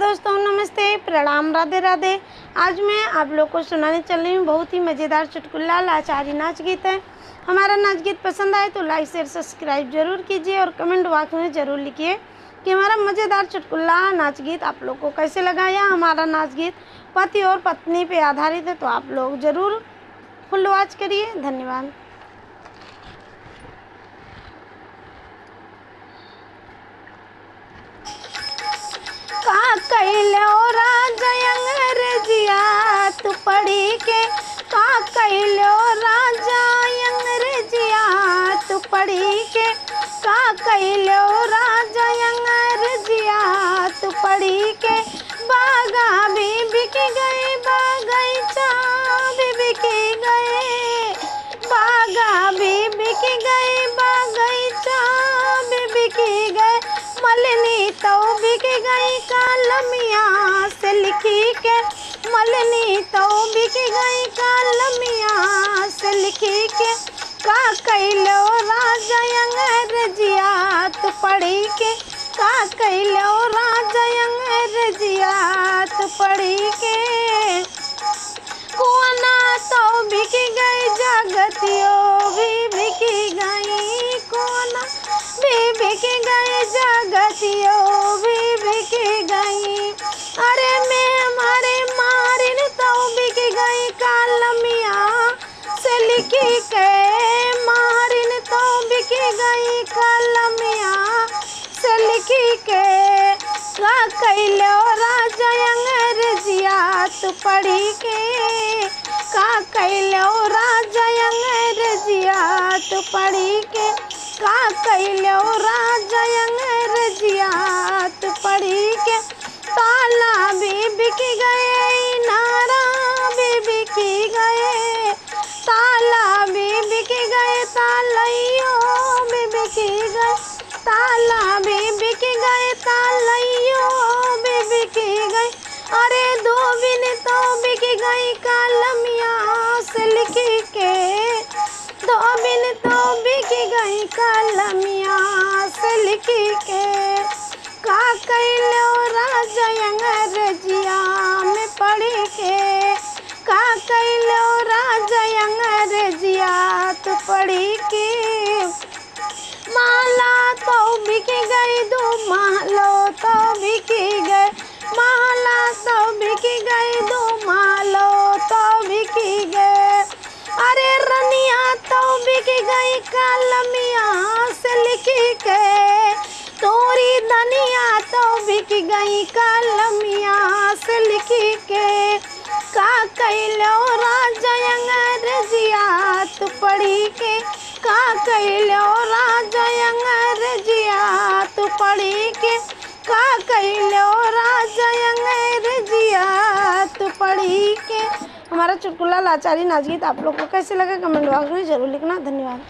दोस्तों, नमस्ते, प्रणाम, राधे राधे। आज मैं आप लोग को सुनाने चल रही हूँ बहुत ही मज़ेदार चुटकुला लाचारी नाच गीत है। हमारा नाच गीत पसंद आए तो लाइक शेयर सब्सक्राइब जरूर कीजिए और कमेंट बॉक्स में ज़रूर लिखिए कि हमारा मज़ेदार चुटकुला नाच गीत आप लोग को कैसे लगा। या हमारा नाच गीत पति और पत्नी पे आधारित है तो आप लोग ज़रूर फुल वॉच करिए। धन्यवाद। का कैलो राजा अंग्रेजिया तू पढ़ी के, का कैलो राजा अंग्रेजिया तू पढ़ी के, का कैलो राजा अंग्रेजिया तू पढ़ी के। बागा भी बिक गए बागीचा भी बिक गए, बागा भी बिक गए बागीचा भी बिक गए। मलनी तो बिक गई कलमिया से लिखी के, मलनी तो बिक गई कलमिया से लिखी के। का कैलो राजा अंग्रेजिया तू पढ़ी के, का कैलो राजा अंग्रेजिया तू पढ़ी के। कोना तो बिक गई जगतियो भी बिक गई, कोना भी बिक गई जगतियो भी बिक गई। अरे मैं मारे मारिन तो बिक गई कलमिया से लिखी के, मारिन तो बिक गई कलमिया से लिखी के। का कैलो राजा अंग्रेजिया तू पढ़ी के, का कैलो राजा अंग्रेजिया तू पढ़ी के, का कैलो राजा अंग्रेजिया तू पढ़ी के। ताला भी बिक गए नारा भी बिक गए, ताला भी बिक गए तालइयो भी बिक गए, ताला भी बिक गए तालइयो भी बिक गए। अरे दो बिन तो बिक गई कलमिया से लिखी के, दो बिन तो बिक गई कलमिया से लिखी के। का कैलो राजा अंग्रेजिया में पढ़ी के, का कैलो राजा अंग्रेजिया तो पढ़ी के। माला तो बिक गई दो मालो तो बिक गए, माला तो बिक गई दो मालो तो बिक गए। अरे रनिया तो बिक गई कलमिया से लिखी के, तोरी धनिया तो बिक गई कलमिया से लिखी के। का कैलो राजा अंग्रेजिया तू पढ़ी के, का कैलो राजा अंग्रेजिया तू पढ़ी के, का कैलो राजा अंग्रेजिया तू पढ़ी के। हमारा चुटकुला लाचारी नाच गीत आप लोग को कैसे लगा कमेंट बॉक्स में जरूर लिखना। धन्यवाद।